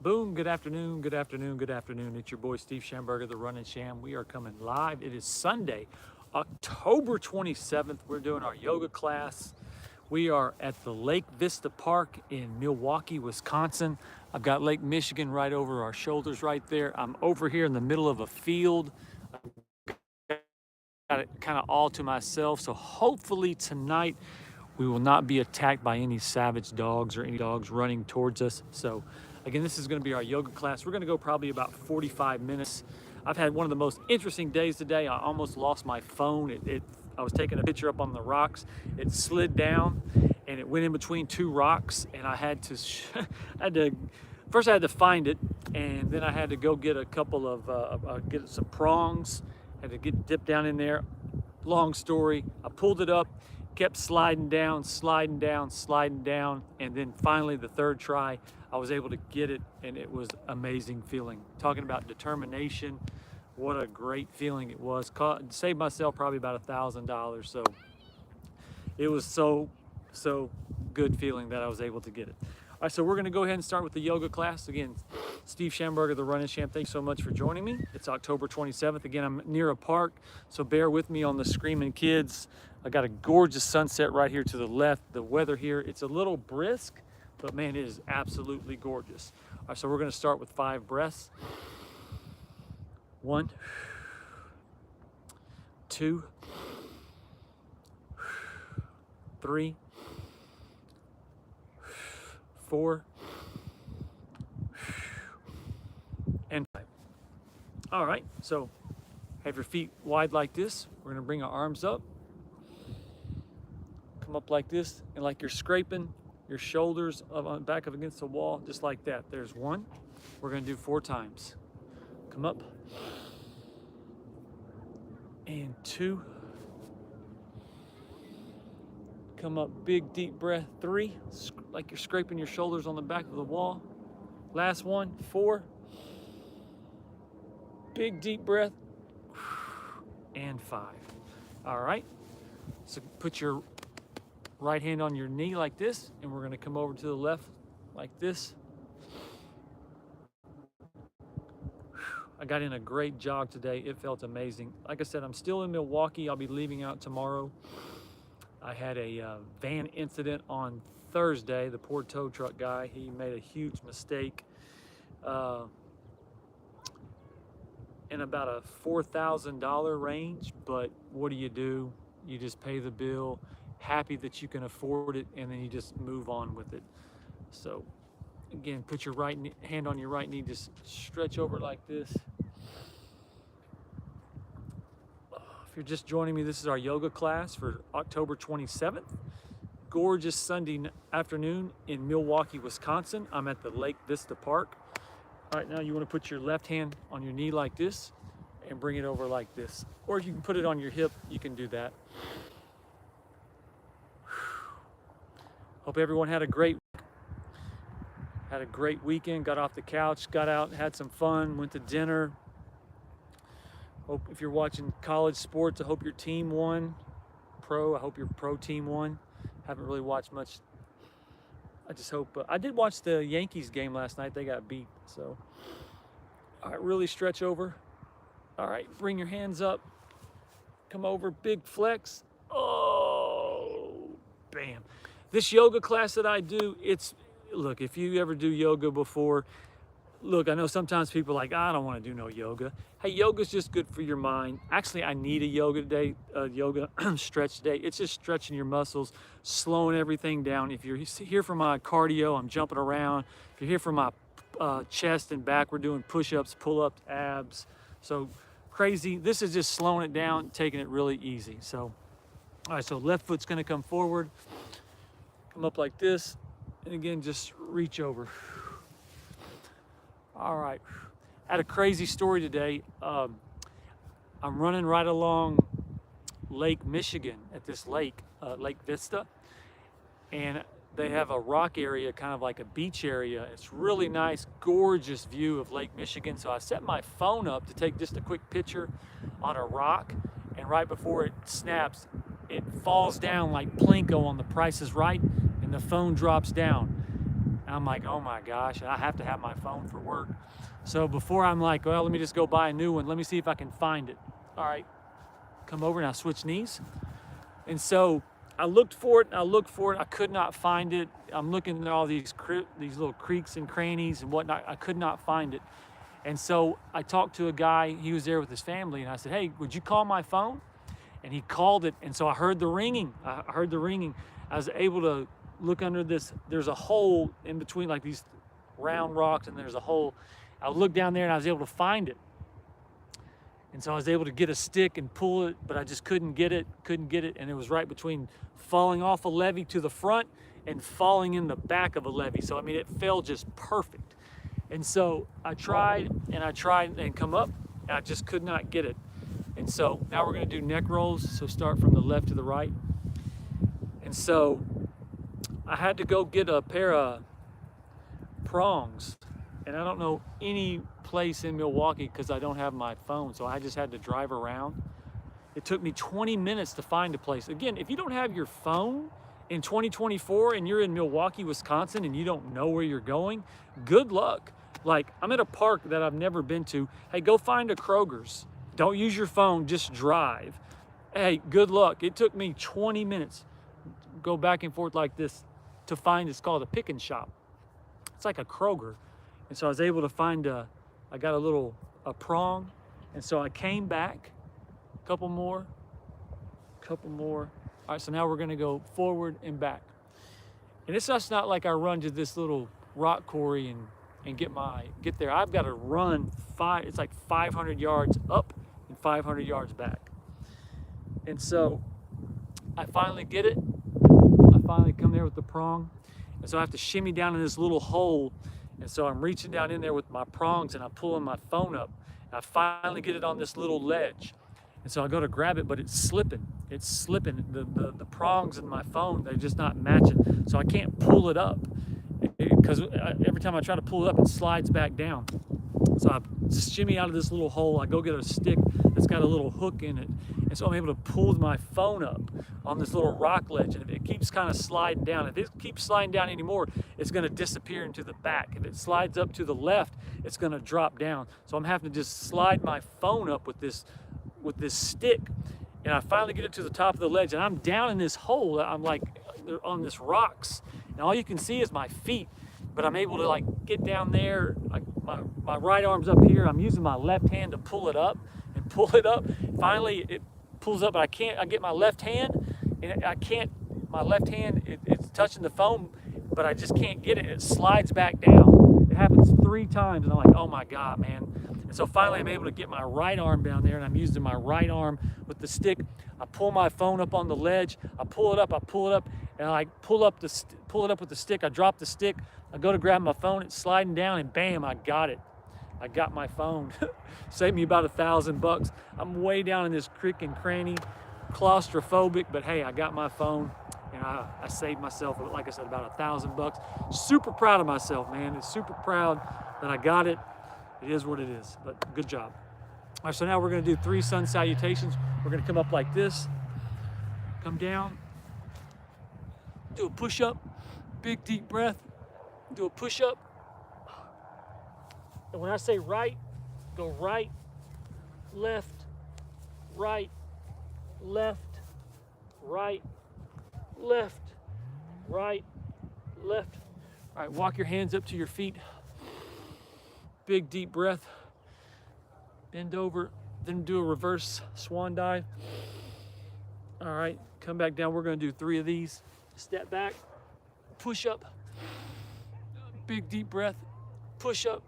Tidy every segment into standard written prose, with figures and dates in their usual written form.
Boom, good afternoon, good afternoon, good afternoon. It's your boy Steve Schamberger, the Running Sham. We are coming live. It is Sunday, October 27th. We're doing our yoga class. We are at the Lake Vista Park in Milwaukee, Wisconsin. I've got Lake Michigan right over our shoulders right there. I'm over here in the middle of a field. Got it kind of all to myself. So hopefully tonight we will not be attacked by any savage dogs or any dogs running towards us. So again, this is going to be our yoga class. We're going to go probably about 45 minutes. I've had one of the most interesting days today. I almost lost my phone. I was taking a picture up on the rocks. It slid down and it went in between two rocks, and I had to first I had to find it, and then I had to go get a couple of get some prongs. Had to get dipped down in there. Long story. I pulled it up, kept sliding down, sliding down, sliding down, and then finally the third try, I was able to get it, and it was amazing feeling. Talking about determination, what a great feeling it was. Saved myself probably about $1,000. So it was so good feeling that I was able to get it. All right, so we're going to go ahead and start with the yoga class. Again, Steve Schamberger, the Running Sham. Thanks so much for joining me. It's October 27th. Again, I'm near a park, so bear with me on the screaming kids. I got a gorgeous sunset right here to the left. The weather here, it's a little brisk, but man, it is absolutely gorgeous. All right, so we're going to start with 5 breaths. 1, 2, 3, 4, and 5. All right, so have your feet wide like this. We're gonna bring our arms up, come up like this, and like you're scraping your shoulders on back up against the wall, just like that. There's 1. We're gonna do 4 times. Come up, and 2. Come up, big deep breath. 3, like you're scraping your shoulders on the back of the wall. Last one, 4. Big deep breath. And 5. All right, so put your right hand on your knee like this, and we're gonna come over to the left like this. I got in a great jog today. It felt amazing. Like I said, I'm still in Milwaukee. I'll be leaving out tomorrow. I had a van incident on Thursday. The poor tow truck guy, he made a huge mistake. In about a $4,000 range, but what do? You just pay the bill, happy that you can afford it, and then you just move on with it. So again, put your right hand on your right knee, just stretch over like this. If you're just joining me, this is our yoga class for October 27th. Gorgeous Sunday afternoon in Milwaukee, Wisconsin. I'm at the Lake Vista Park. All right, now you want to put your left hand on your knee like this and bring it over like this. Or if you can put it on your hip, you can do that. Hope everyone had a great weekend, got off the couch, got out, had some fun, went to dinner. Hope if you're watching college sports, I hope your team won. I hope your pro team won. Haven't really watched much. I just hope, I did watch the Yankees game last night. They got beat, so. All right, really stretch over. All right, bring your hands up. Come over, big flex. Oh, bam. This yoga class that I do, look, if you ever do yoga before, look, I know sometimes people are like, I don't want to do no yoga. Hey, yoga's just good for your mind. Actually, I need a yoga stretch day. It's just stretching your muscles, slowing everything down. If you're here for my cardio, I'm jumping around. If you're here for my chest and back, we're doing push-ups, pull-ups, abs. So crazy. This is just slowing it down, taking it really easy. So, all right, so left foot's gonna come forward, come up like this, and again, just reach over. All right, had a crazy story today. I'm running right along Lake Michigan at this lake, Lake Vista, and they have a rock area, kind of like a beach area. It's really nice, gorgeous view of Lake Michigan. So I set my phone up to take just a quick picture on a rock, and right before it snaps, it falls down like Plinko on The Price is Right, and the phone drops down. And I'm like, oh my gosh, and I have to have my phone for work. So before I'm like, well, let me just go buy a new one. Let me see if I can find it. All right, come over and I switch knees. And so I looked for it and I looked for it. I could not find it. I'm looking at all these little creaks and crannies and whatnot. I could not find it. And so I talked to a guy, he was there with his family, and I said, hey, would you call my phone? And he called it, and so I heard the ringing. I heard the ringing. I was able to look under this. There's a hole in between like these round rocks, and there's a hole. I looked down there and I was able to find it. And so I was able to get a stick and pull it, but I just couldn't get it. And it was right between falling off a levee to the front and falling in the back of a levee. So, I mean, it fell just perfect. And so I tried and come up, and I just could not get it. And so now we're gonna do neck rolls. So start from the left to the right. And so I had to go get a pair of prongs. And I don't know any place in Milwaukee because I don't have my phone. So I just had to drive around. It took me 20 minutes to find a place. Again, if you don't have your phone in 2024 and you're in Milwaukee, Wisconsin, and you don't know where you're going, good luck. Like, I'm at a park that I've never been to. Hey, go find a Kroger's. Don't use your phone, just drive. Hey, good luck. It took me 20 minutes, go back and forth like this, to find, it's called a pick and shop. It's like a Kroger. And so I was able to find I got a prong. And so I came back, a couple more. All right, so now we're gonna go forward and back. And it's just not like I run to this little rock quarry and get there. I've got to run it's like 500 yards up and 500 yards back. And so I finally get it. I finally come there with the prong. And so I have to shimmy down in this little hole. And so I'm reaching down in there with my prongs and I'm pulling my phone up. And I finally get it on this little ledge. And so I go to grab it, but it's slipping. The prongs in my phone, they're just not matching. So I can't pull it up because every time I try to pull it up, it slides back down. So I shimmy out of this little hole. I go get a stick that's got a little hook in it. And so I'm able to pull my phone up on this little rock ledge. And if it keeps kind of sliding down, if it keeps sliding down anymore, it's going to disappear into the back. If it slides up to the left, it's going to drop down. So I'm having to just slide my phone up with this stick. And I finally get it to the top of the ledge, and I'm down in this hole. I'm like on this rocks, and all you can see is my feet. But I'm able to like get down there. Like my right arm's up here. I'm using my left hand to pull it up. Finally, it pulls up, but I can't. I get my left hand, and I can't. My left hand, it's touching the phone, but I just can't get it. It slides back down. It happens 3 times, and I'm like, oh my God, man. And so finally I'm able to get my right arm down there, and I'm using my right arm with the stick. I pull my phone up on the ledge. I pull it up, and I pull it up with the stick. I drop the stick. I go to grab my phone. It's sliding down, and bam, I got it. I got my phone. Saved me about $1,000. I'm way down in this creek and cranny, claustrophobic, but hey, I got my phone, and I saved myself, like I said, about $1,000. Super proud of myself, man. It's super proud that I got it. It is what it is, but good job. All right, so now we're gonna do 3 sun salutations. We're gonna come up like this, come down, do a push-up, big deep breath, do a push-up. And when I say right, go right, left, right, left, right, left, right, left. All right, walk your hands up to your feet. Big deep breath, bend over, then do a reverse swan dive. All right, come back down. We're gonna do 3 of these. Step back, push up, big deep breath, push up,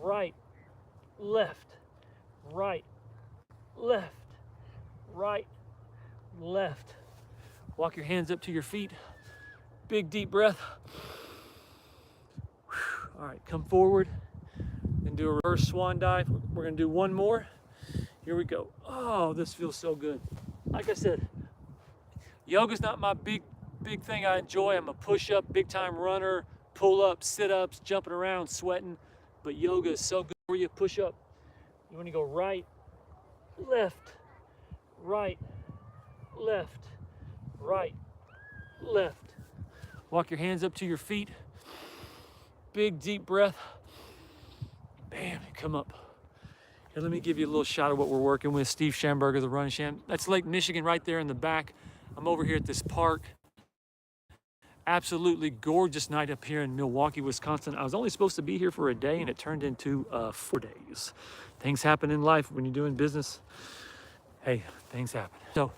right, left, right, left, right, left. Walk your hands up to your feet, big deep breath. All right, come forward and do a reverse swan dive. We're gonna do 1 more. Here we go. Oh, this feels so good. Like I said, yoga's not my big thing I enjoy. I'm a push-up, big-time runner, pull-ups, sit-ups, jumping around, sweating. But yoga is so good for you. Push up. You want to go right, left, right, left, right, left. Walk your hands up to your feet. Big deep breath. Bam, come up. Here, let me give you a little shot of what we're working with. Steve Schamberger, the Run Sham. That's Lake Michigan right there in the back. I'm over here at this park. Absolutely gorgeous night up here in Milwaukee, Wisconsin. I was only supposed to be here for a day and it turned into 4 days. Things happen in life when you're doing business. Hey, things happen. So,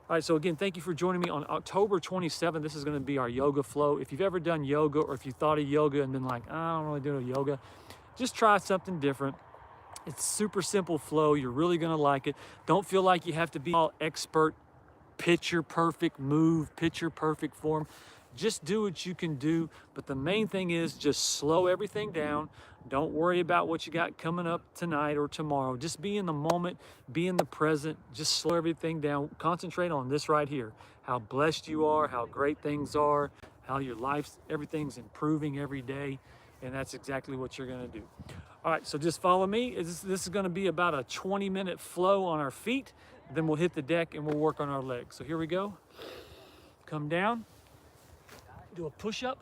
all right, so again, thank you for joining me on October 27th. This is gonna be our yoga flow. If you've ever done yoga or if you thought of yoga and been like, I don't really do yoga, just try something different. It's super simple flow. You're really gonna like it. Don't feel like you have to be all expert, picture perfect move, picture perfect form. Just do what you can do, but the main thing is just slow everything down. Don't worry about what you got coming up tonight or tomorrow. Just be in the moment, be in the present, just slow everything down. Concentrate on this right here, how blessed you are, how great things are, how your life, everything's improving every day, and that's exactly what you're gonna do. All right, so just follow me. This is gonna be about a 20-minute flow on our feet, then we'll hit the deck and we'll work on our legs. So here we go. Come down. Do a push-up,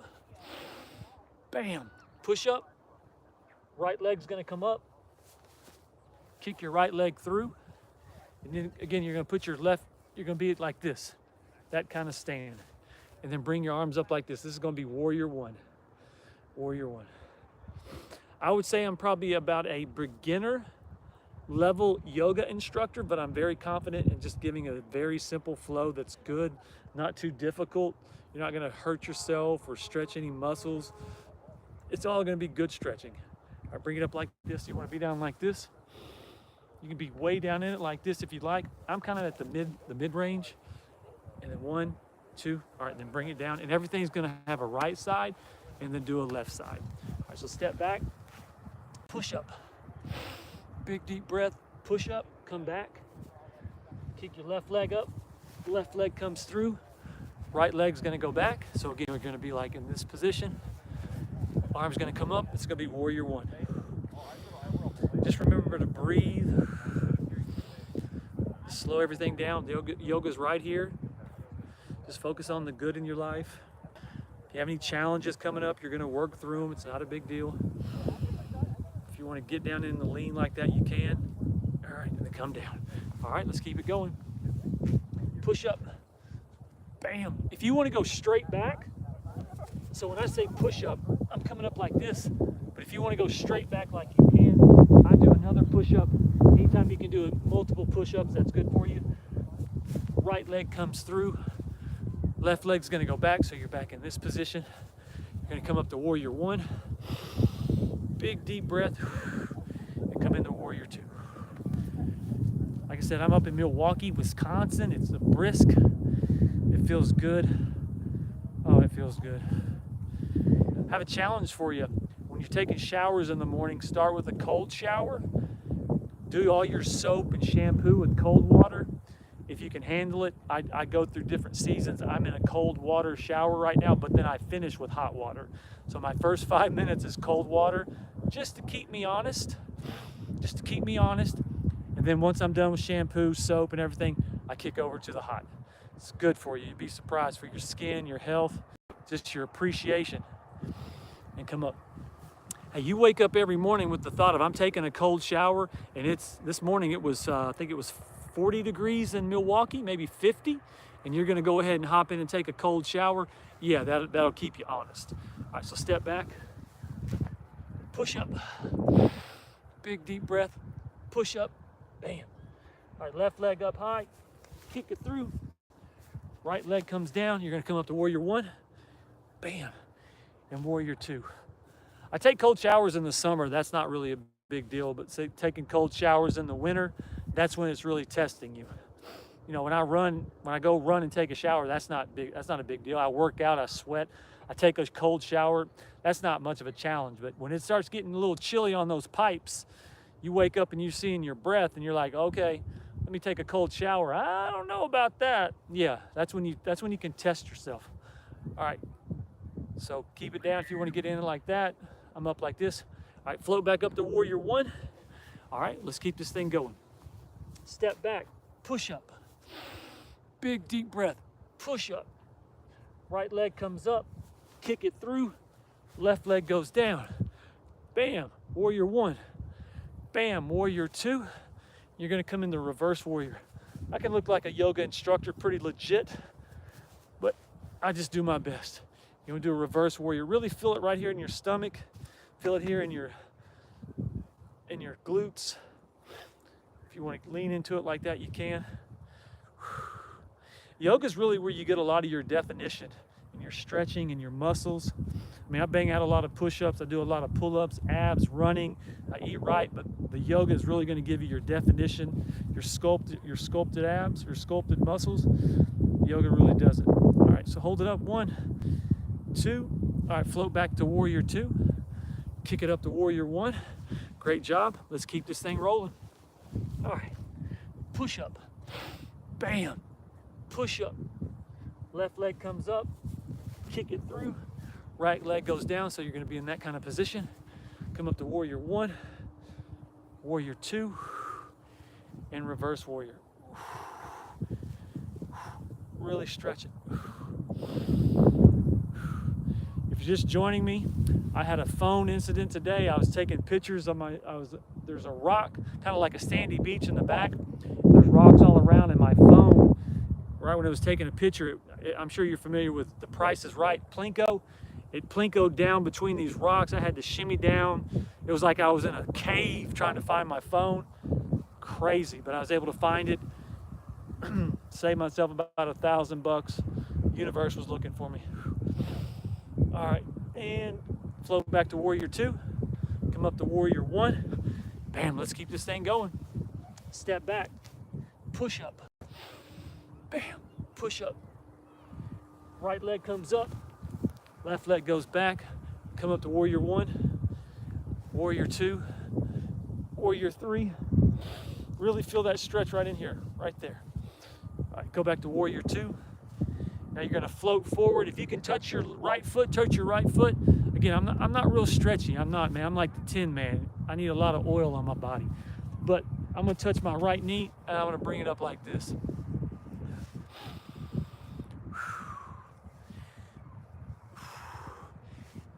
bam, push-up, right leg's gonna come up, kick your right leg through, and then again, you're gonna put your left, you're gonna be like this, that kind of stand, and then bring your arms up like this. This is gonna be warrior one, warrior one. I would say I'm probably about a beginner level yoga instructor, but I'm very confident in just giving a very simple flow that's good, not too difficult. You're not gonna hurt yourself or stretch any muscles. It's all gonna be good stretching. All right, bring it up like this. You wanna be down like this. You can be way down in it like this if you'd like. I'm kind of at the mid range. And then 1, 2, all right, then bring it down. And everything's gonna have a right side and then do a left side. All right, so step back, push up. Big deep breath, push up, come back. Kick your left leg up, left leg comes through. Right leg's gonna go back. So again, we're gonna be like in this position. Arm's gonna come up, it's gonna be warrior one. Just remember to breathe. Slow everything down. Yoga's right here. Just focus on the good in your life. If you have any challenges coming up, you're gonna work through them. It's not a big deal. If you wanna get down in the lean like that, you can. All right, and then come down. All right, let's keep it going. Push up. Bam. If you want to go straight back, so when I say push up, I'm coming up like this, but if you want to go straight back like you can, I do another push up. Anytime you can do multiple push-ups, that's good for you. Right leg comes through, left leg's going to go back, so you're back in this position. You're going to come up to warrior one, big deep breath, and come into warrior two. Like I said, I'm up in Milwaukee, Wisconsin. It's a brisk. It feels good. Oh, it feels good. I have a challenge for you. When you're taking showers in the morning, start with a cold shower. Do all your soap and shampoo with cold water. If you can handle it, I go through different seasons. I'm in a cold water shower right now, but then I finish with hot water. So my first 5 minutes is cold water, just to keep me honest. Just to keep me honest. And then once I'm done with shampoo, soap, and everything, I kick over to the hot. It's good for you. You'd be surprised for your skin, your health, just your appreciation. And come up. Hey, you wake up every morning with the thought of, I'm taking a cold shower, and this morning it was, I think it was 40 degrees in Milwaukee, maybe 50, and you're gonna go ahead and hop in and take a cold shower. Yeah, that'll keep you honest. All right, so step back, push up, big deep breath, push up, bam. All right, left leg up high, kick it through. Right leg comes down, you're gonna come up to warrior one, bam, and warrior two. I take cold showers in the summer, that's not really a big deal, but taking cold showers in the winter, that's when it's really testing you. You know, when I go run and take a shower, that's not a big deal. I work out, I sweat, I take a cold shower, that's not much of a challenge. But when it starts getting a little chilly on those pipes, you wake up and you're seeing your breath and you're like, okay, let me take a cold shower. I don't know about that. Yeah, that's when you can test yourself. All right, so keep it down if you want to get in like that. I'm up like this. All right, float back up to warrior one. All right, let's keep this thing going. Step back, push up. Big deep breath, push up. Right leg comes up, kick it through, left leg goes down. Bam, warrior one. Bam, warrior two. You're gonna come into reverse warrior. I can look like a yoga instructor, pretty legit, but I just do my best. You wanna do a reverse warrior. Really feel it right here in your stomach. Feel it here in your glutes. If you wanna lean into it like that, you can. Yoga is really where you get a lot of your definition and your stretching and your muscles. I mean, I bang out a lot of push-ups. I do a lot of pull-ups, abs, running. I eat right, but the yoga is really going to give you your definition, your sculpted abs, your sculpted muscles. Yoga really does it. All right, so hold it up. 1, 2. All right, float back to warrior two. Kick it up to warrior one. Great job. Let's keep this thing rolling. All right, push up. Bam. Push up. Left leg comes up. Kick it through. Right leg goes down, so you're going to be in that kind of position. Come up to warrior one, warrior two, and reverse warrior. Really stretch it. If you're just joining me, I had a phone incident today. I was taking pictures of there's a rock, kind of like a sandy beach in the back. There's rocks all around, and my phone, right when I was taking a picture, I'm sure you're familiar with The Price is Right, Plinko. It plinkoed down between these rocks. I had to shimmy down. It was like I was in a cave trying to find my phone. Crazy, but I was able to find it. Saved myself about $1,000. Universe was looking for me. All right, and float back to warrior two. Come up to warrior one. Bam, let's keep this thing going. Step back, push up. Bam, push up. Right leg comes up. Left leg goes back. Come up to warrior one, warrior two, warrior three. Really feel that stretch right in here, right there. All right, go back to warrior two. Now you're gonna float forward. If you can touch your right foot, touch your right foot. Again, I'm not real stretchy. I'm not, man. I'm like the Tin Man. I need a lot of oil on my body. But I'm gonna touch my right knee and I'm gonna bring it up like this.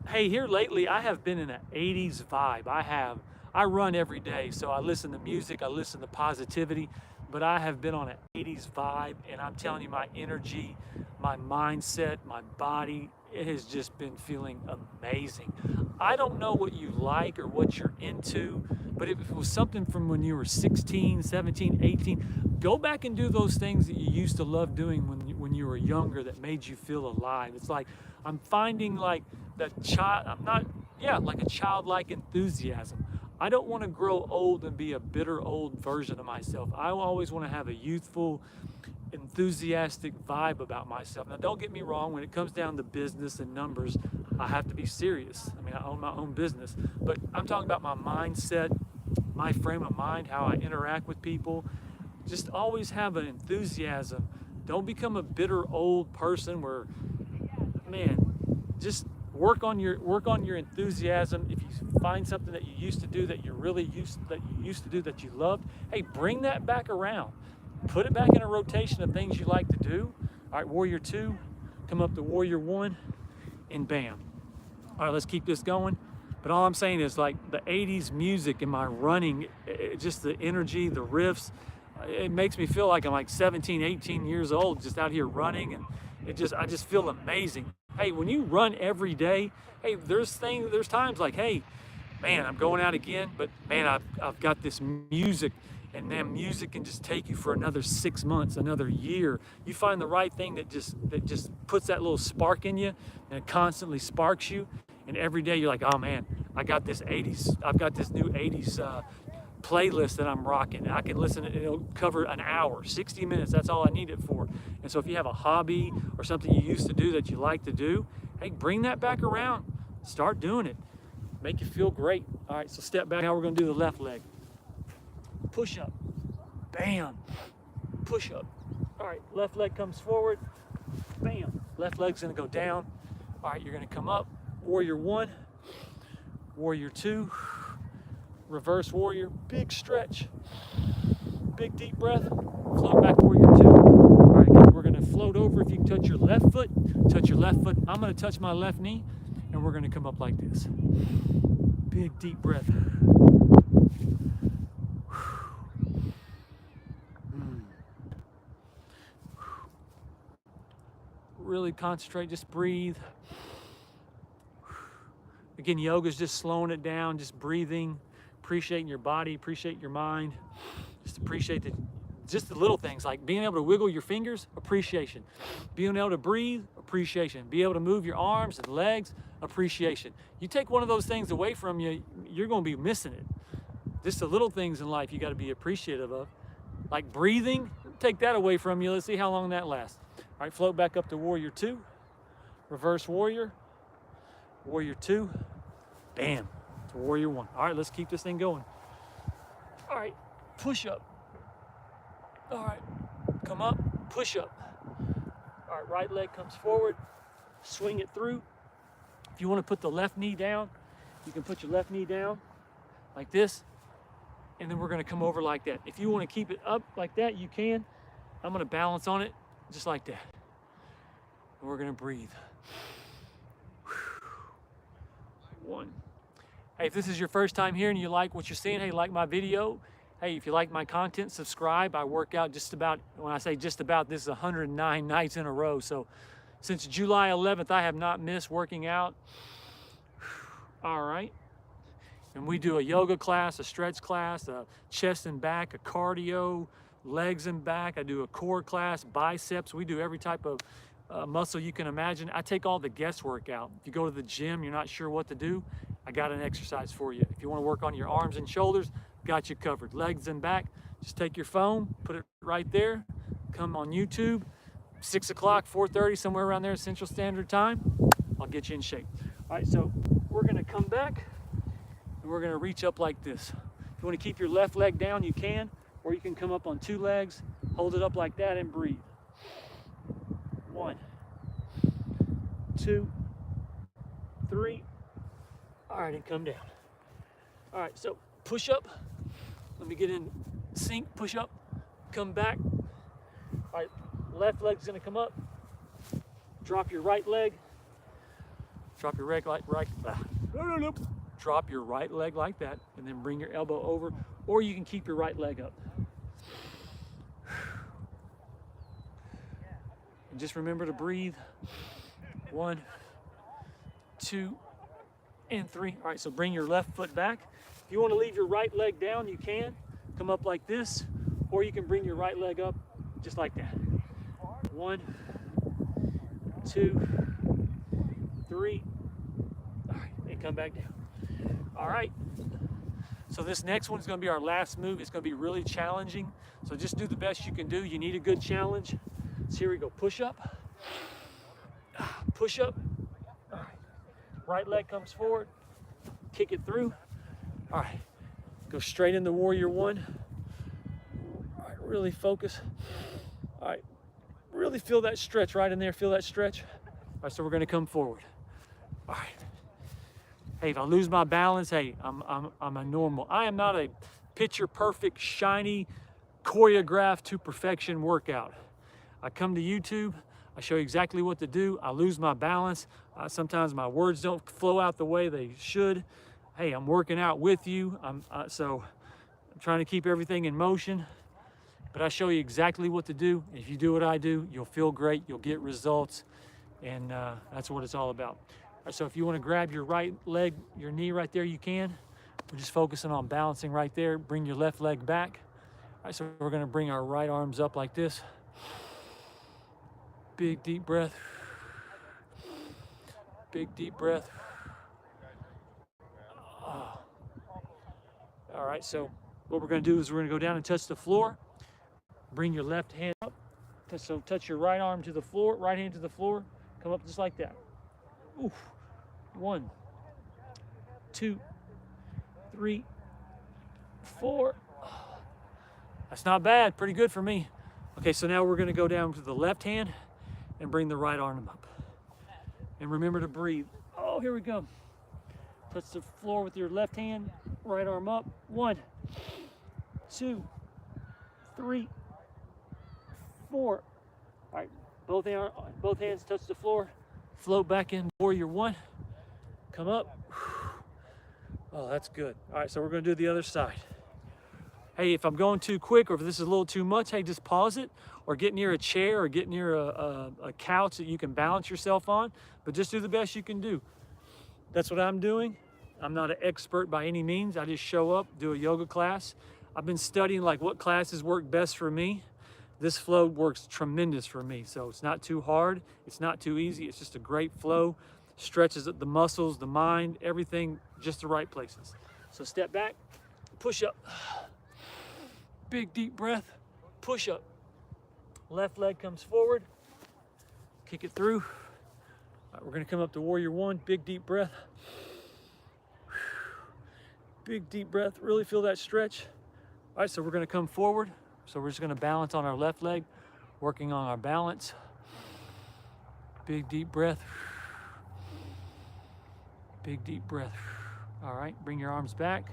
Hey, here lately, I have been in an 80s vibe. I run every day, so I listen to music, I listen to positivity, but I have been on an 80s vibe, and I'm telling you, my energy, my mindset, my body, it has just been feeling amazing. I don't know what you like or what you're into, but if it was something from when you were 16, 17, 18, go back and do those things that you used to love doing when you were younger that made you feel alive. It's like I'm finding like that like a childlike enthusiasm. I don't want to grow old and be a bitter old version of myself. I always want to have a youthful, enthusiastic vibe about myself. Now, don't get me wrong, when it comes down to business and numbers, I have to be serious. I mean, I own my own business, but I'm talking about my mindset, my frame of mind, how I interact with people. Just always have an enthusiasm. Don't become a bitter old person where, man, just work on your enthusiasm. If you find something that you used to do that you used to do that you loved, hey, bring that back around. Put it back in a rotation of things you like to do. All right, warrior two, come up to warrior one, and bam. All right, let's keep this going. But all I'm saying is, like, the 80s music in my running, just the energy, the riffs, it makes me feel like I'm like 17, 18 years old, just out here running, and I just feel amazing. Hey, when you run every day, hey, there's times like, hey, man, I'm going out again, but man, I've got this music, and man, music can just take you for another 6 months, another year. You find the right thing that just puts that little spark in you, and it constantly sparks you, and every day you're like, oh man, I've got this new 80s playlist that I'm rocking. I can listen, it'll cover an hour, 60 minutes, that's all I need it for. And so if you have a hobby or something you used to do that you like to do, hey, bring that back around. Start doing it. Make you feel great. All right, so step back. Now we're gonna do the left leg. Push up, bam, push up. All right, left leg comes forward, bam. Left leg's gonna go down. All right, you're gonna come up, warrior one, warrior two, reverse warrior, big stretch, big deep breath, float back warrior two. All right, we're gonna float float over. If you can touch your left foot, touch your left foot. I'm gonna touch my left knee, and we're gonna come up like this. Big, deep breath. Really concentrate, just breathe. Again, yoga is just slowing it down, just breathing, appreciating your body, appreciate your mind, just appreciate just the little things like being able to wiggle your fingers, appreciation. Being able to breathe, appreciation. Be able to move your arms and legs, appreciation. You take one of those things away from you, you're gonna be missing it. Just the little things in life you gotta be appreciative of. Like breathing, take that away from you. Let's see how long that lasts. All right, float back up to warrior 2, reverse warrior, warrior 2, bam, to warrior 1. All right, let's keep this thing going. All right, push up. All right, come up, push up. All right, right leg comes forward, swing it through. If you want to put the left knee down, you can put your left knee down like this, and then we're going to come over like that. If you want to keep it up like that, you can. I'm going to balance on it just like that. And we're going to breathe. 1. Hey, if this is your first time here and you like what you're seeing, hey, like my video. Hey, if you like my content, subscribe. I work out just about, when I say just about, this is 109 nights in a row. So since July 11th, I have not missed working out. All right. And we do a yoga class, a stretch class, a chest and back, a cardio, legs and back. I do a core class, biceps. We do every type of muscle you can imagine. I take all the guesswork out. If you go to the gym, you're not sure what to do, I got an exercise for you. If you want to work on your arms and shoulders, got you covered. Legs and back, just take your phone, put it right there, come on YouTube, 6 o'clock, 4:30, somewhere around there, Central Standard Time. I'll get you in shape. All right, so we're gonna come back and we're gonna reach up like this. If you wanna keep your left leg down, you can, or you can come up on 2 legs, hold it up like that and breathe. 1, 2, 3. All right, and come down. All right, so push up. Let me get in sync, push up, come back. All right, left leg's gonna come up. Drop your right leg. Drop your drop your right leg like that, and then bring your elbow over, or you can keep your right leg up. And just remember to breathe. 1, 2, and 3. All right, so bring your left foot back. If you want to leave your right leg down, you can. Come up like this, or you can bring your right leg up just like that. 1, 2, 3. All right, and come back down. All right. So this next one is going to be our last move. It's going to be really challenging. So just do the best you can do. You need a good challenge. So here we go. Push up. Push up. All right. Right leg comes forward. Kick it through. All right. Go straight into warrior 1. All right. Really focus. All right. Really feel that stretch right in there. Feel that stretch. All right. So we're going to come forward. All right. Hey, if I lose my balance, hey, I'm a normal. I am not a picture perfect, shiny, choreographed to perfection workout. I come to YouTube, I show you exactly what to do. I lose my balance. Sometimes my words don't flow out the way they should. Hey, I'm working out with you. So I'm trying to keep everything in motion, but I show you exactly what to do. If you do what I do, you'll feel great, you'll get results, and that's what it's all about. So if you want to grab your right leg, your knee right there, you can. We're just focusing on balancing right there. Bring your left leg back. All right, so we're going to bring our right arms up like this. Big deep breath. Big deep breath. Oh. All right, so what we're going to do is we're going to go down and touch the floor. Bring your left hand up. So touch your right arm to the floor, right hand to the floor. Come up just like that. Oof. 1, 2, 3, 4. That's not bad, pretty good for me. Okay, so now we're gonna go down to the left hand and bring the right arm up. And remember to breathe. Oh, here we go. Touch the floor with your left hand, right arm up. 1, 2, 3, 4. All right, Both hands touch the floor. Float back in warrior one. Come up. Oh, that's good. All right, so we're gonna do the other side. Hey, if I'm going too quick or if this is a little too much, hey, just pause it or get near a chair or get near a couch that you can balance yourself on, but just do the best you can do. That's what I'm doing. I'm not an expert by any means. I just show up, do a yoga class. I've been studying like what classes work best for me. This flow works tremendous for me. So it's not too hard. It's not too easy. It's just a great flow. Stretches the muscles, the mind, everything, just the right places. So step back, push up. Big deep breath, push up. Left leg comes forward, kick it through. All right, we're gonna come up to warrior one, big deep breath. Big deep breath, really feel that stretch. All right, so we're gonna come forward. So we're just gonna balance on our left leg, working on our balance. Big deep breath. Big deep breath. All right, bring your arms back.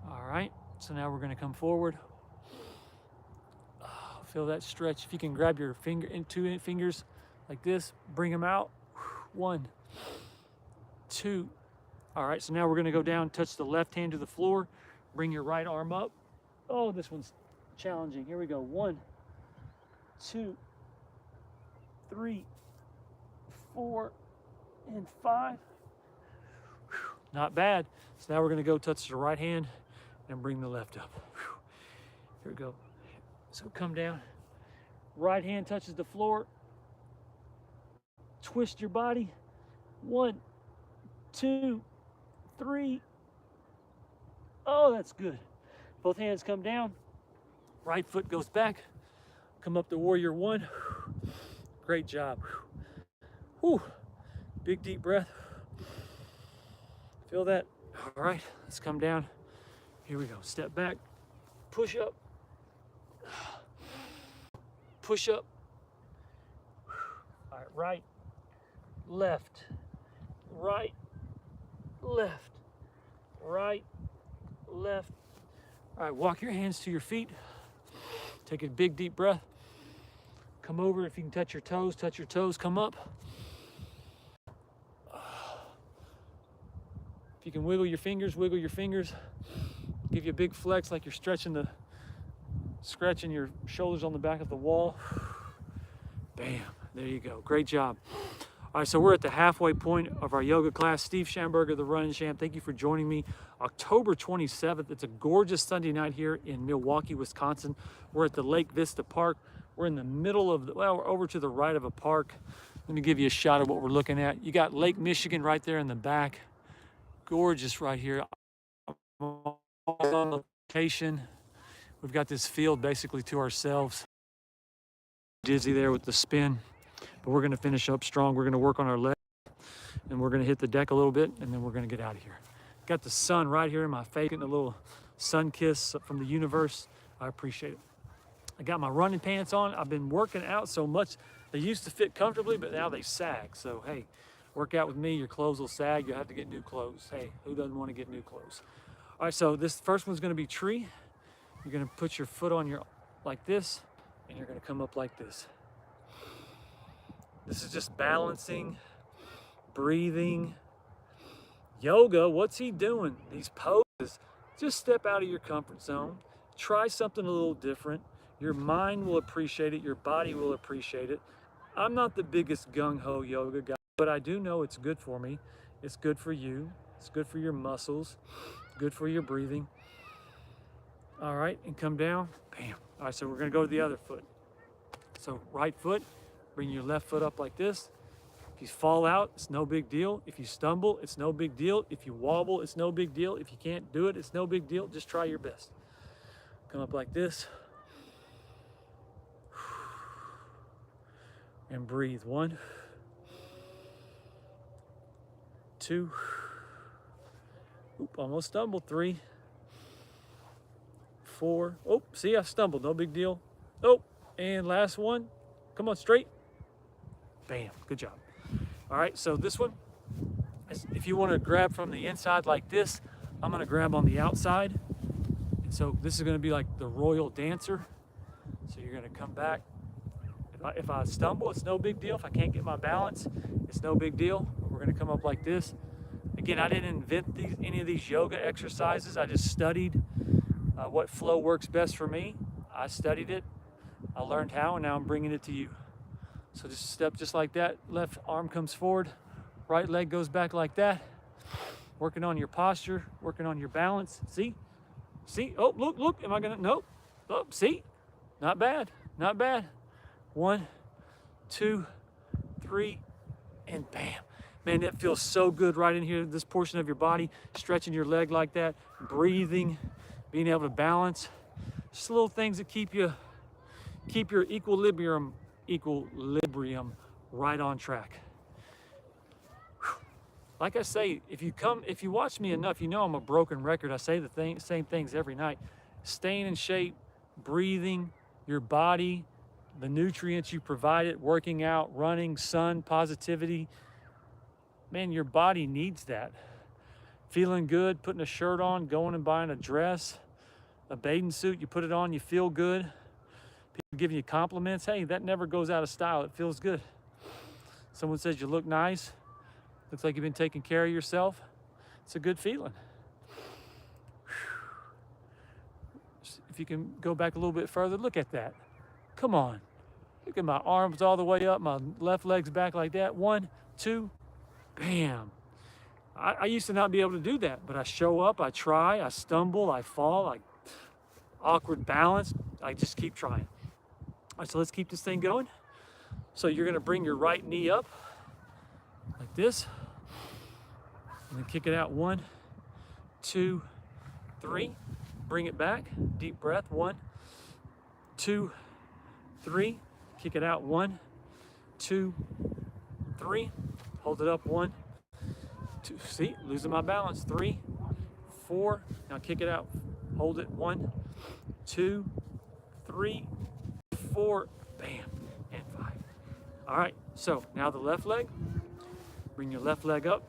All right, so now we're gonna come forward. Oh, feel that stretch. If you can grab your finger in two fingers like this, bring them out. 1, 2. All right, so now we're gonna go down, touch the left hand to the floor, bring your right arm up. Oh, this one's challenging. Here we go. 1, 2, 3, 4, and 5. Not bad. So now we're gonna go touch the right hand and bring the left up. Here we go. So come down. Right hand touches the floor. Twist your body. 1, 2, 3. Oh, that's good. Both hands come down. Right foot goes back. Come up to warrior one. Great job. Whew. Big deep breath. Feel that? All right, let's come down. Here we go. Step back. Push up. Push up. All right, right, left, right, left, right, left. All right, walk your hands to your feet. Take a big deep breath. Come over. If you can touch your toes, come up. If you can wiggle your fingers, wiggle your fingers. Give you a big flex like you're scratching your shoulders on the back of the wall. Bam, there you go, great job. All right, so we're at the halfway point of our yoga class. Steve Schamberger, the Running Champ, thank you for joining me. October 27th, it's a gorgeous Sunday night here in Milwaukee, Wisconsin. We're at the Lake Vista Park. We're in the middle of, we're over to the right of a park. Let me give you a shot of what we're looking at. You got Lake Michigan right there in the back. Gorgeous right here. On location. We've got this field basically to ourselves. Dizzy there with the spin, but we're gonna finish up strong. We're gonna work on our legs and we're gonna hit the deck a little bit and then we're gonna get out of here. Got the sun right here in my face, getting a little sun kiss from the universe. I appreciate it. I got my running pants on. I've been working out so much. They used to fit comfortably, but now they sag. So, hey, work out with me, your clothes will sag, you'll have to get new clothes. Hey, who doesn't want to get new clothes? All right, so this first one's gonna be tree. You're gonna put your foot on your, like this, and you're gonna come up like this. This is just balancing, breathing. Yoga, what's he doing? These poses, just step out of your comfort zone. Try something a little different. Your mind will appreciate it, your body will appreciate it. I'm not the biggest gung-ho yoga guy, but I do know it's good for me. It's good for you. It's good for your muscles. Good for your breathing. All right, and come down, bam. All right, so we're gonna go to the other foot. So right foot, bring your left foot up like this. If you fall out, it's no big deal. If you stumble, it's no big deal. If you wobble, it's no big deal. If you can't do it, it's no big deal. Just try your best. Come up like this. And breathe. 1, 2. Oop, almost stumbled. 3, 4. Oh, see, I stumbled. No big deal. Oh, and last one. Come on, straight. Bam. Good job. All right, so this one, if you want to grab from the inside like this, I'm going to grab on the outside. And so this is going to be like the royal dancer. So you're going to come back If I stumble, it's no big deal. If I can't get my balance, it's no big deal. We're gonna come up like this. Again, I didn't invent any of these yoga exercises. I just studied what flow works best for me. I studied it, I learned how, and now I'm bringing it to you. So just step just like that. Left arm comes forward, right leg goes back like that. Working on your posture, working on your balance. See? See? Oh, look, am I gonna, nope. Oh, see? Not bad, not bad. 1, 2, 3, and bam. Man, that feels so good right in here, this portion of your body, stretching your leg like that, breathing, being able to balance. Just little things that keep your equilibrium right on track. Whew. Like I say, if you watch me enough, you know I'm a broken record. I say the same things every night. Staying in shape, breathing, your body, the nutrients you provide it, working out, running, sun, positivity. Man, your body needs that. Feeling good, putting a shirt on, going and buying a dress, a bathing suit, you put it on, you feel good. People giving you compliments. Hey, that never goes out of style. It feels good. Someone says you look nice. Looks like you've been taking care of yourself. It's a good feeling. If you can go back a little bit further, look at that. Come on. Look at my arms all the way up, my left leg's back like that. 1, 2, bam. I used to not be able to do that, but I show up, I try, I stumble, I fall, awkward balance. I just keep trying. All right, so let's keep this thing going. So you're gonna bring your right knee up like this, and then kick it out. 1, 2, 3. Bring it back, deep breath. 1, 2, 3. Kick it out. 1, 2, 3. Hold it up. 1, 2. See, losing my balance. 3, 4. Now kick it out. Hold it. 1, 2, 3, 4. Bam. And 5. All right. So now the left leg. Bring your left leg up.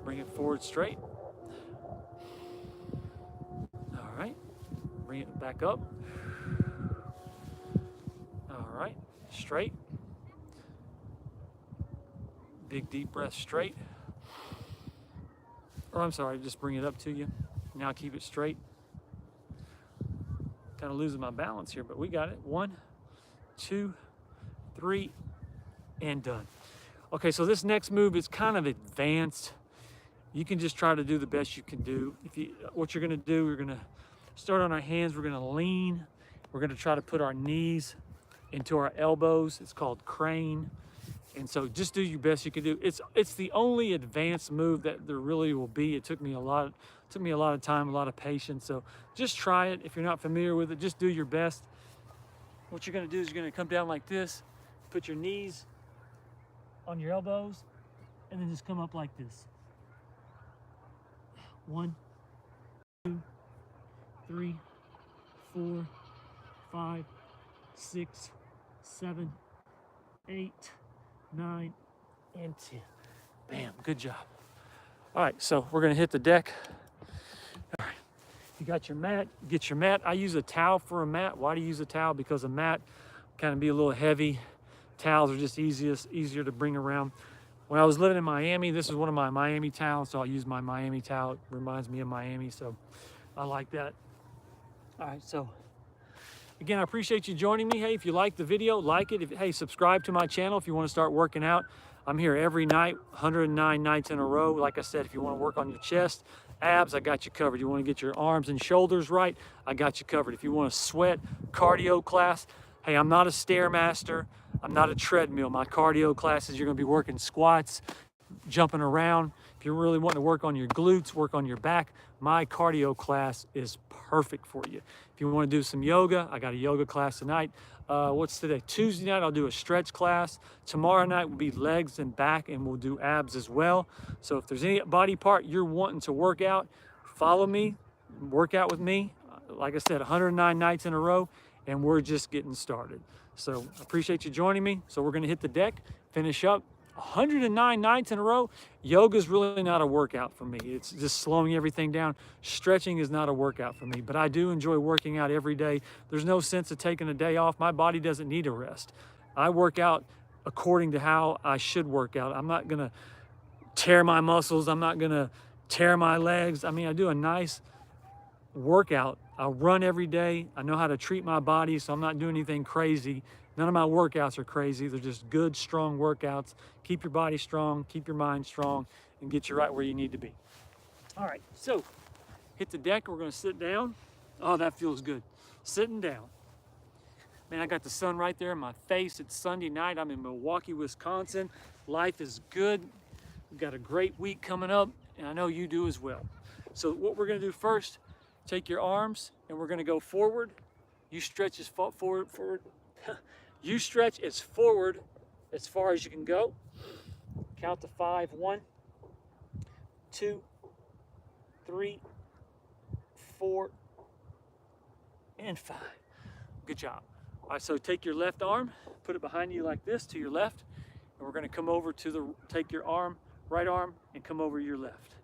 Bring it forward straight. All right. Bring it back up. All right. Straight. Big deep breath straight. Or I'm sorry, just bring it up to you. Now keep it straight. Kind of losing my balance here, but we got it. 1, 2, 3, and done. Okay, so this next move is kind of advanced. You can just try to do the best you can do. What you're gonna do, we're gonna start on our hands, we're gonna lean. We're gonna try to put our knees into our elbows. It's called crane. And so just do your best you can do. It's the only advanced move that there really will be. It took me a lot of time, a lot of patience. So just try it. If you're not familiar with it, just do your best. What you're gonna do is you're gonna come down like this, put your knees on your elbows, and then just come up like this. 1, 2, 3, 4, 5, 6, 7, 8, 9, and 10. Bam, good job. All right, so we're gonna hit the deck. All right, you got your mat, get your mat. I use a towel for a mat. Why do you use a towel? Because a mat kind of be a little heavy. Towels are just easier to bring around. When I was living in Miami, this is one of my Miami towels, so I'll use my Miami towel. It reminds me of Miami, so I like that. All right, so again, I appreciate you joining me. Hey, if you like the video, like it. Hey, subscribe to my channel if you want to start working out. I'm here every night, 109 nights in a row. Like I said, if you want to work on your chest, abs, I got you covered. You want to get your arms and shoulders right, I got you covered. If you want to sweat, cardio class, hey, I'm not a Stairmaster. I'm not a treadmill. My cardio classes, you're going to be working squats, jumping around. If you're really wanting to work on your glutes, work on your back, my cardio class is perfect for you. If you want to do some yoga, I got a yoga class tonight. What's today? Tuesday night, I'll do a stretch class. Tomorrow night will be legs and back, and we'll do abs as well. So if there's any body part you're wanting to work out, follow me, work out with me. Like I said, 109 nights in a row, and we're just getting started. So I appreciate you joining me. So we're going to hit the deck, finish up. 109 nights in a row, yoga is really not a workout for me. It's just slowing everything down. Stretching is not a workout for me, but I do enjoy working out every day. There's no sense of taking a day off. My body doesn't need a rest. I work out according to how I should work out. I'm not gonna tear my muscles. I'm not gonna tear my legs. I mean, I do a nice workout. I run every day. I know how to treat my body, so I'm not doing anything crazy. None of my workouts are crazy. They're just good, strong workouts. Keep your body strong, keep your mind strong, and get you right where you need to be. All right, so hit the deck. We're gonna sit down. Oh, that feels good. Sitting down. Man, I got the sun right there in my face. It's Sunday night. I'm in Milwaukee, Wisconsin. Life is good. We've got a great week coming up, and I know you do as well. So what we're gonna do first, take your arms and we're gonna go forward. You stretch as forward. You stretch as forward as far as you can go. Count to 5. 1, 2, 3, 4, and 5. Good job. All right, so take your left arm, put it behind you like this to your left, and we're gonna come over to take your arm, right arm, and come over your left.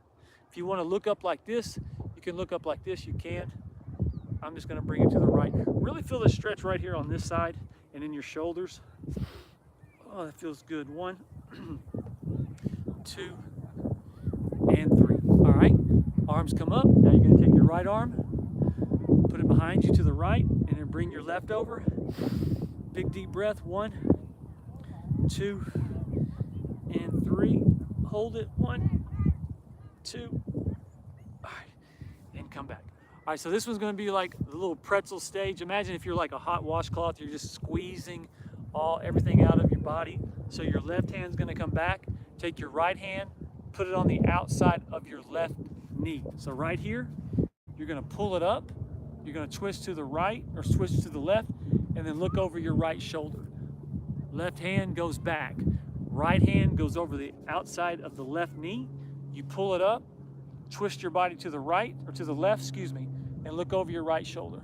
If you wanna look up like this, you can look up like this, you can. I'm just gonna bring it to the right. Really feel the stretch right here on this side and in your shoulders. Oh, that feels good. 1, 2, and 3. All right, arms come up. Now you're gonna take your right arm, put it behind you to the right, and then bring your left over. Big deep breath. 1, 2, and 3. Hold it. 1, 2. All right, and come back. All right, so this one's gonna be like the little pretzel stage. Imagine if you're like a hot washcloth, you're just squeezing everything out of your body. So your left hand's gonna come back. Take your right hand, put it on the outside of your left knee. So right here, you're gonna pull it up. You're gonna twist to the right or twist to the left, and then look over your right shoulder. Left hand goes back. Right hand goes over the outside of the left knee. You pull it up, twist your body to the right, or to the left, excuse me, and look over your right shoulder.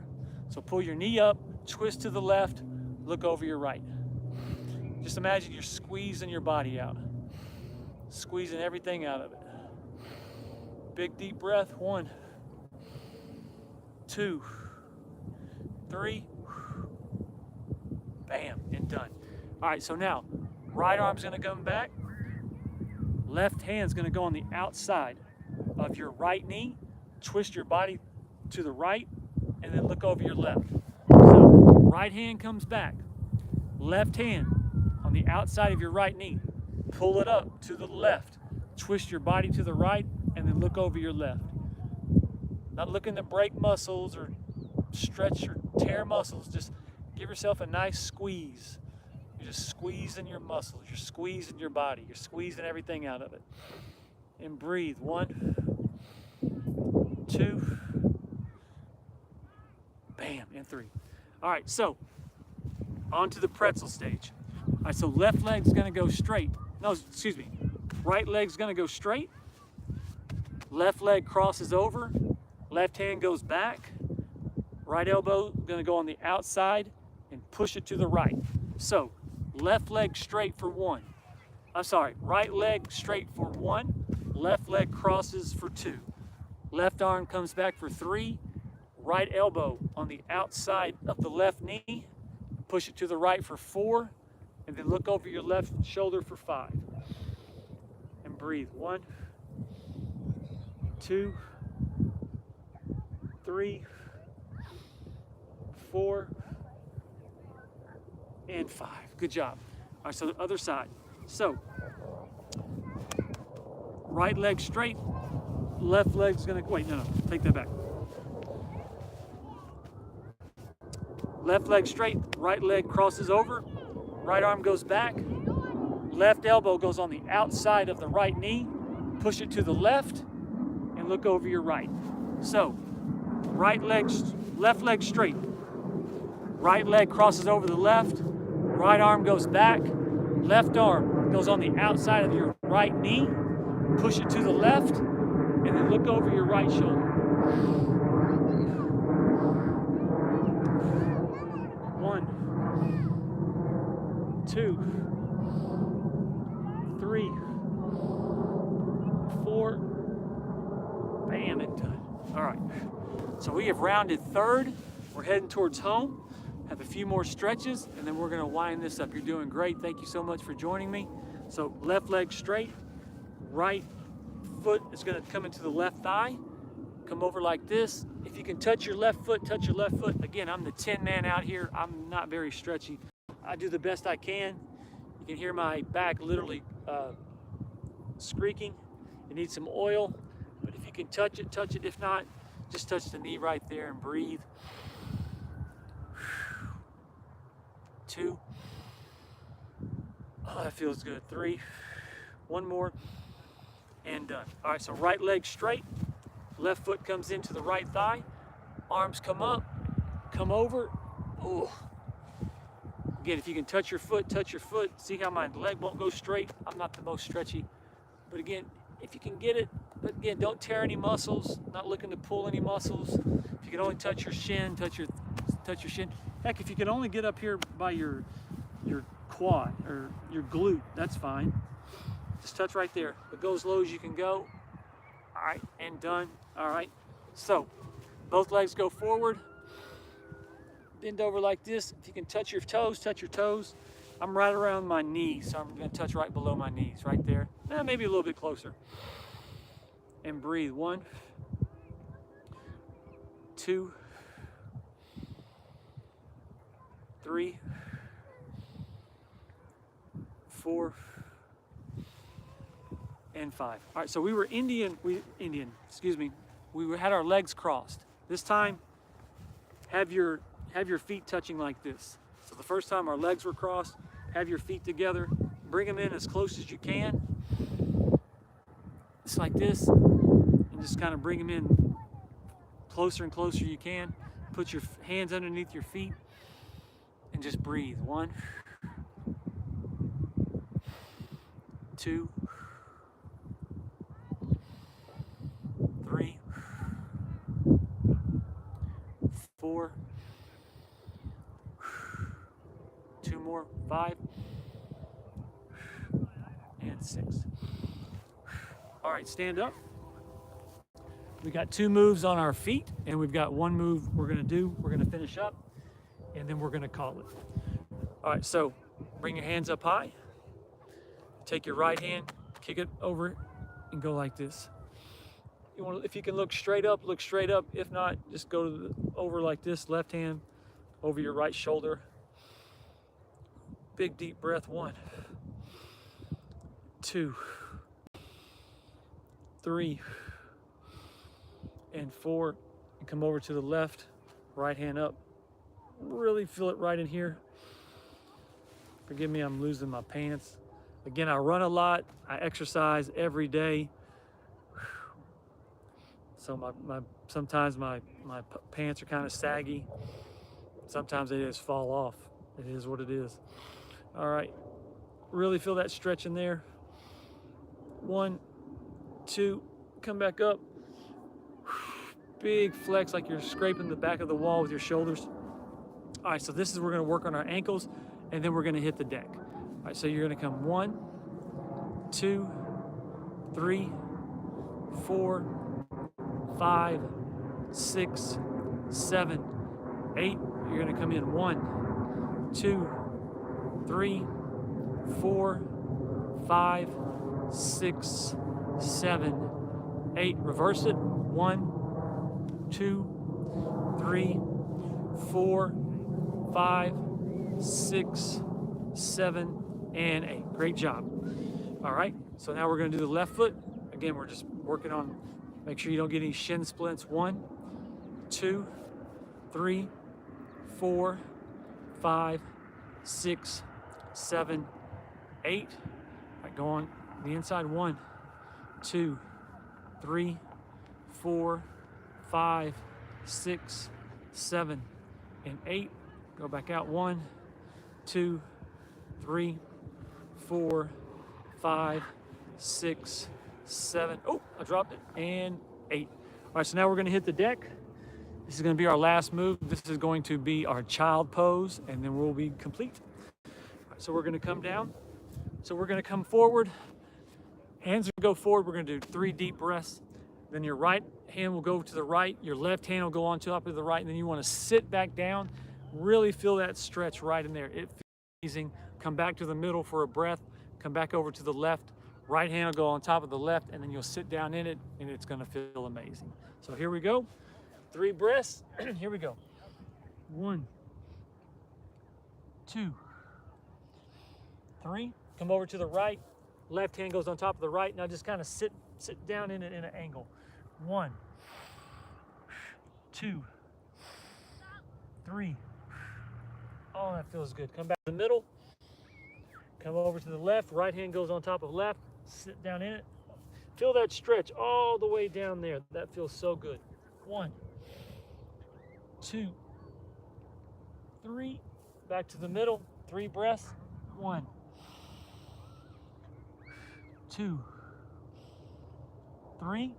So pull your knee up, twist to the left, look over your right. Just imagine you're squeezing your body out, squeezing everything out of it. Big deep breath. 1, 2, 3, bam, and done. All right, so now, right arm's gonna come back, left hand's gonna go on the outside of your right knee, twist your body to the right, and then look over your left. So right hand comes back, left hand on the outside of your right knee, pull it up to the left, twist your body to the right, and then look over your left. Not looking to break muscles or stretch or tear muscles, just give yourself a nice squeeze. You're just squeezing your muscles, you're squeezing your body, you're squeezing everything out of it. And breathe. 1, 2, bam, and 3. All right, so on to the pretzel stage. All right, so left leg's gonna go straight. No, excuse me. Right leg's gonna go straight. Left leg crosses over. Left hand goes back. Right elbow gonna go on the outside and push it to the right. So left leg straight for 1. I'm sorry, right leg straight for 1. Left leg crosses for 2. Left arm comes back for 3. Right elbow on the outside of the left knee. Push it to the right for 4. And then look over your left shoulder for 5. And breathe. 1, 2, 3, 4, and 5. Good job. All right, so the other side. So right leg straight, left leg's gonna, wait, no, take that back. Left leg straight, right leg crosses over, right arm goes back, left elbow goes on the outside of the right knee, push it to the left, and look over your right. So, left leg straight, right leg crosses over the left, right arm goes back, left arm goes on the outside of your right knee, push it to the left, and then look over your right shoulder. 1, 2, 3, So we have rounded third. We're heading towards home. Have a few more stretches, and then we're gonna wind this up. You're doing great. Thank you so much for joining me. So left leg straight, right foot is gonna come into the left thigh, come over like this. If you can touch your left foot, touch your left foot. Again, I'm the 10 man out here. I'm not very stretchy. I do the best I can. You can hear my back literally squeaking. It needs some oil, but if you can touch it, touch it. If not, just touch the knee right there and breathe. 2. Oh, that feels good. 3. 1 more, and done. All right, so right leg straight, left foot comes into the right thigh, arms come up, come over. Oh. Again, if you can touch your foot, touch your foot. See how my leg won't go straight? I'm not the most stretchy, but again, if you can get it, but again, don't tear any muscles, not looking to pull any muscles. If you can only touch your shin, touch your shin. Heck, if you can only get up here by your quad or your glute, that's fine. Just touch right there, but go as low as you can go. All right, and done. All right, so both legs go forward. Bend over like this. If you can touch your toes, touch your toes. I'm right around my knees, so I'm gonna touch right below my knees, right there. Maybe a little bit closer. And breathe. 1, 2, 3, 4, and 5. All right, so we were we had our legs crossed. This time, have your feet touching like this. So the first time our legs were crossed, have your feet together, bring them in as close as you can. It's like this, and just kind of bring them in closer and closer you can. Put your hands underneath your feet and just breathe. 1, 2, 3, 4, 2 more, 5, and 6. All right, stand up. We got 2 moves on our feet, and we've got 1 move we're gonna do. We're gonna finish up, and then we're gonna call it. All right, so bring your hands up high. Take your right hand, kick it over, and go like this. If you can look straight up, look straight up. If not, just go over like this, left hand over your right shoulder. Big deep breath. 1, 2, 3, and 4. And come over to the left, right hand up. Really feel it right in here. Forgive me, I'm losing my pants. Again, I run a lot. I exercise every day. So sometimes my pants are kind of saggy. Sometimes they just fall off. It is what it is. All right, really feel that stretch in there. 1, 2, come back up. Big flex like you're scraping the back of the wall with your shoulders. All right, so this is, we're gonna work on our ankles, and then we're gonna hit the deck. All right, so you're gonna come 1, 2, 3, 4, 5, 6, 7, 8. You're gonna come in 1, 2, 3, 4, 5, 6, 7, 8. Reverse it. 1, 2, 3, 4, 5, 6, 7, and 8. Great job. All right, so now we're gonna do the left foot. Again, we're just working on, make sure you don't get any shin splints. 1, 2, 3, 4, 5, 6, 7, 8. All right, go on the inside. 1, 2, 3, 4, 5, 6, 7, and 8. Go back out. 1, 2, 3, 4, 5, 6, 7. Oh, I dropped it. And 8. All right, so now we're going to hit the deck. This is going to be our last move. This is going to be our child pose, and then we'll be complete. All right, so we're going to come down. So we're going to come forward. Hands are going to go forward. We're going to do 3 deep breaths. Then your right hand will go to the right, your left hand will go on top of the right, and then you want to sit back down. Really feel that stretch right in there. It feels amazing. Come back to the middle for a breath, come back over to the left. Right hand will go on top of the left, and then you'll sit down in it, and it's gonna feel amazing. So here we go. 3 breaths. Here we go. 1, 2, 3. Come over to the right. Left hand goes on top of the right. Now just kind of sit down in it in an angle. 1, 2, 3. Oh, that feels good. Come back to the middle. Come over to the left. Right hand goes on top of left. Sit down in it. Feel that stretch all the way down there. That feels so good. 1, 2, 3. Back to the middle. 3 breaths. 1, 2, 3.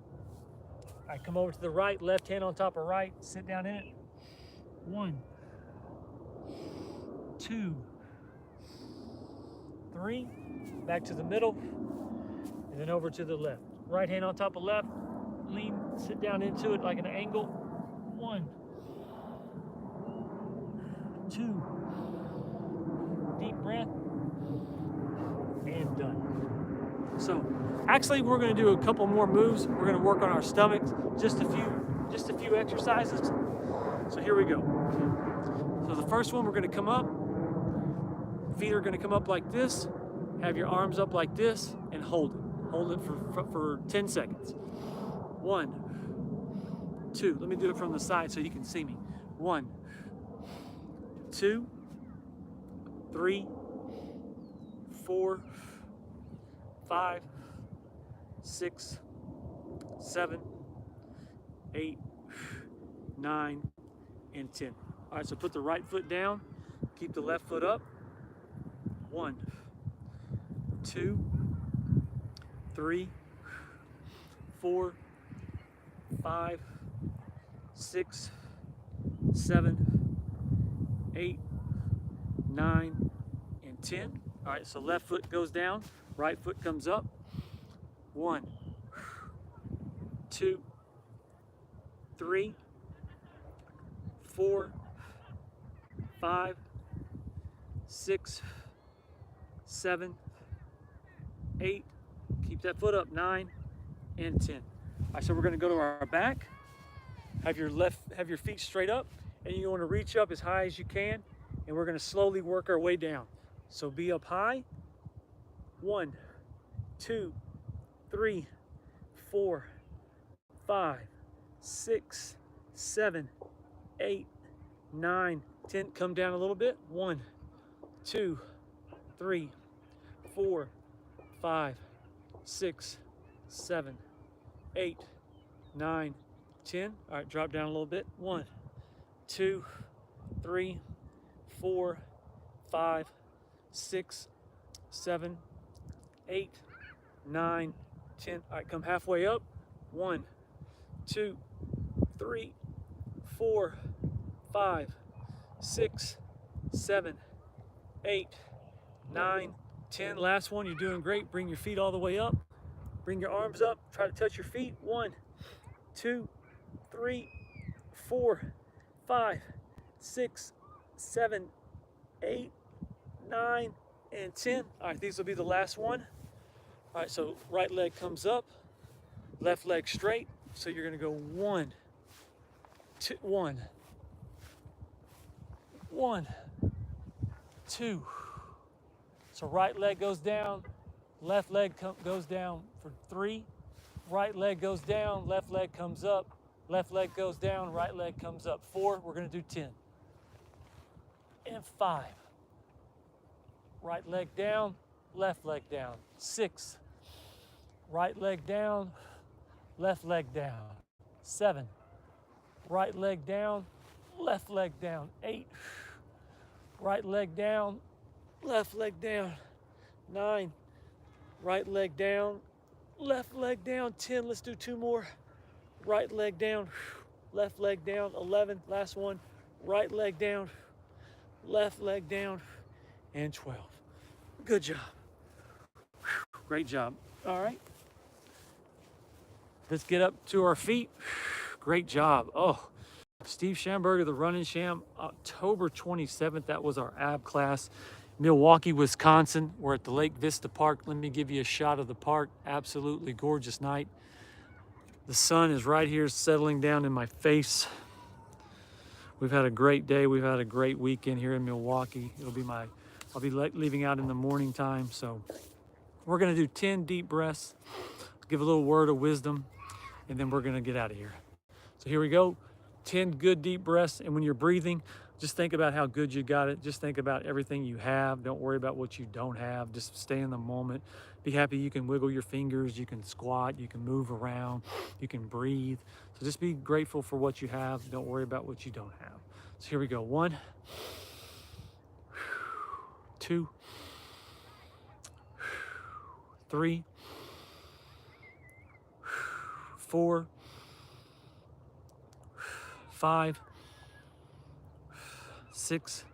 All right, come over to the right. Left hand on top of right. Sit down in it. 1, 2, 3. Back to the middle. And then over to the left. Right hand on top of left. Lean, sit down into it like an angle. 1, 2. Deep breath. And done. So actually we're going to do a couple more moves. We're going to work on our stomachs. Just a few exercises. So here we go. So the first one, we're going to come up. Feet are going to come up like this. Have your arms up like this and hold it. Hold it for 10 seconds. 1, 2. Let me do it from the side so you can see me. 1, 2, 3, 4, 5, 6, 7, 8, 9, and 10. All right, so put the right foot down. Keep the left foot up. 1, 2, 3, 4, 5, 6, 7, 8, 9, and 10. All right, so left foot goes down, right foot comes up. 1, 2, 3, 4, 5, 6, 7, 8. Keep that foot up. 9 and 10. All right, so we're going to go to our back. Have your feet straight up, and you want to reach up as high as you can, and we're going to slowly work our way down. So be up high. 1, 2, 3, 4, 5, 6, 7, 8, 9, 10. Come down a little bit. 1, 2, 3, 4, 5, 6, 7, 8, 9, 10. All right, drop down a little bit. 1, 2, 3, 4, 5, 6, 7, 8, 9, 10. All right, come halfway up. 1, 2, 3, 4, 5, 6, 7, 8, 9, 10. Last one. You're doing great. Bring your feet all the way up. Bring your arms up. Try to touch your feet. 1, 2, 3, 4, 5, 6, 7, 8, 9, and 10. All right, these will be the last one. All right, so right leg comes up, left leg straight. So you're gonna go 1, 2, 1, 1, 2. So right leg goes down, left leg goes down for 3. Right leg goes down, left leg comes up, left leg goes down, right leg comes up. 4, we're gonna do 10. And 5. Right leg down, left leg down. 6. Right leg down, left leg down. 7. Right leg down, left leg down. 8. Right leg down, left leg down. 9. Right leg down, left leg down. 10. Let's do 2 more. Right leg down, left leg down. 11. Last one. Right leg down, left leg down. And 12. Good job. Great job. All right. Let's get up to our feet. Great job. Oh, Steve Schamberger, the Running Sham, October 27th. That was our ab class. Milwaukee, Wisconsin. We're at the Lake Vista Park. Let me give you a shot of the park. Absolutely gorgeous night. The sun is right here settling down in my face. We've had a great day. We've had a great weekend here in Milwaukee. I'll be leaving out in the morning time. So we're gonna do 10 deep breaths, give a little word of wisdom, and then we're gonna get out of here. So here we go, 10 good deep breaths. And when you're breathing, just think about how good you got it. Just think about everything you have. Don't worry about what you don't have. Just stay in the moment. Be happy you can wiggle your fingers, you can squat, you can move around, you can breathe. So just be grateful for what you have. Don't worry about what you don't have. So here we go. 1, 2, 3, 4, 5, 6,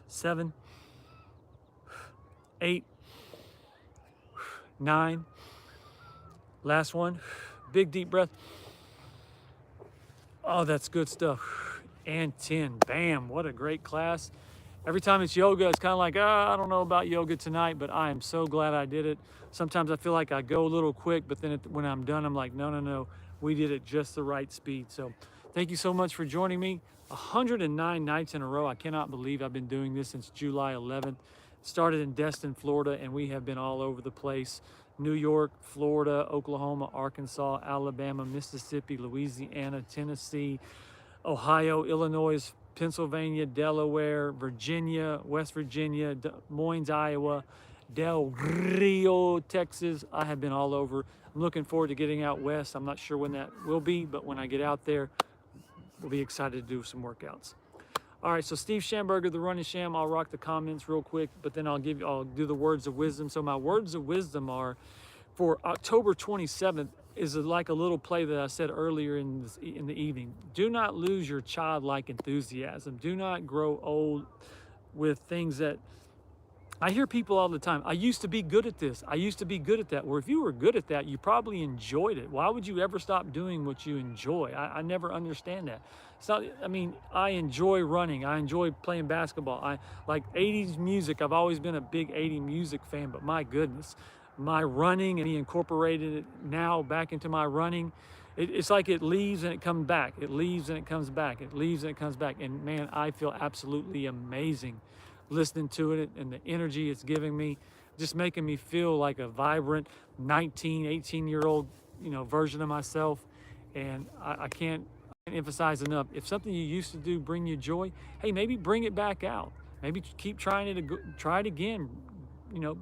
7, 8, 9. Last one. Big deep breath. Oh, that's good stuff. And 10. Bam. What a great class. Every time it's yoga, it's kind of like, I don't know about yoga tonight, but I am so glad I did it. Sometimes I feel like I go a little quick, but then when I'm done, I'm like, no. We did it just the right speed. So thank you so much for joining me. 109 nights in a row. I cannot believe I've been doing this since July 11th. Started in Destin, Florida, and we have been all over the place. New York, Florida, Oklahoma, Arkansas, Alabama, Mississippi, Louisiana, Tennessee, Ohio, Illinois, Pennsylvania, Delaware, Virginia, West Virginia, Des Moines, Iowa, Del Rio, Texas. I have been all over. I'm looking forward to getting out west. I'm not sure when that will be, but when I get out there, we'll be excited to do some workouts. All right, so Steve Schamberger, the Running Sham. I'll rock the comments real quick, but then I'll do the words of wisdom. So my words of wisdom are for October 27th is like a little play that I said earlier in the evening. Do not lose your childlike enthusiasm. Do not grow old with things that I hear people all the time. I used to be good at this. I used to be good at that. Well, if you were good at that, you probably enjoyed it. Why would you ever stop doing what you enjoy? I never understand that. It's not, I mean, I enjoy running. I enjoy playing basketball. I like 80s music. I've always been a big 80s music fan, but my goodness, my running, and he incorporated it now back into my running. It's like it leaves and it comes back. It leaves and it comes back. It leaves and it comes back. And man, I feel absolutely amazing listening to it, and the energy it's giving me, just making me feel like a vibrant 19, 18-year-old, version of myself. And I can't emphasize enough, if something you used to do bring you joy, hey, maybe bring it back out. Maybe keep trying it, try it again,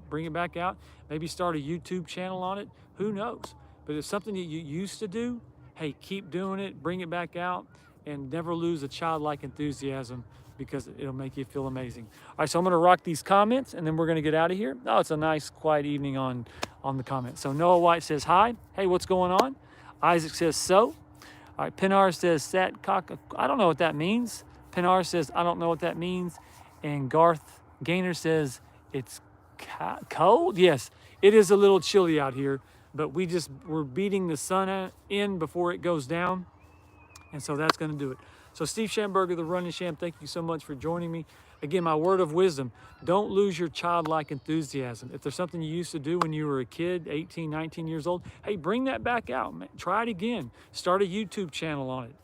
bring it back out. Maybe start a YouTube channel on it. Who knows? But if it's something that you used to do, hey, keep doing it, bring it back out, and never lose a childlike enthusiasm, because it'll make you feel amazing. All right, so I'm gonna rock these comments, and then we're gonna get out of here. Oh, it's a nice, quiet evening on the comments. So Noah White says, hi. Hey, what's going on? Isaac says, so. All right, Pinar says, Sat Cock. I don't know what that means. Pinar says, I don't know what that means. And Garth Gaynor says, it's cold? Yes, it is a little chilly out here, but we're beating the sun in before it goes down. And so that's gonna do it. So Steve Schamberger, the Running Sham, thank you so much for joining me. Again, my word of wisdom, don't lose your childlike enthusiasm. If there's something you used to do when you were a kid, 18, 19 years old, hey, bring that back out. Man. Try it again. Start a YouTube channel on it.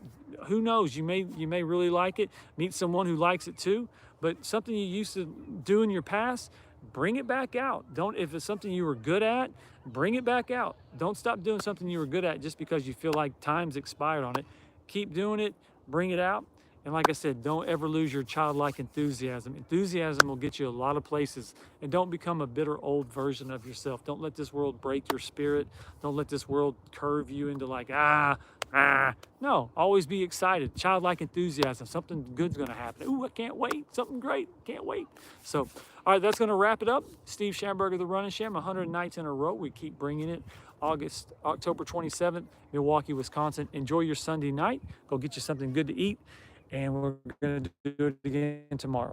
Who knows, you may really like it, meet someone who likes it too, but something you used to do in your past, bring it back out. If it's something you were good at, bring it back out. Don't stop doing something you were good at just because you feel like time's expired on it. Keep doing it. Bring it out. And like I said, don't ever lose your childlike enthusiasm. Enthusiasm will get you a lot of places. And don't become a bitter old version of yourself. Don't let this world break your spirit. Don't let this world curve you into like, No, always be excited. Childlike enthusiasm. Something good's going to happen. Ooh, I can't wait. Something great. Can't wait. So, all right, that's going to wrap it up. Steve Schamberger, the Running Sham, 100 nights in a row. We keep bringing it. October 27th, Milwaukee, Wisconsin. Enjoy your Sunday night. Go get you something good to eat. And we're going to do it again tomorrow.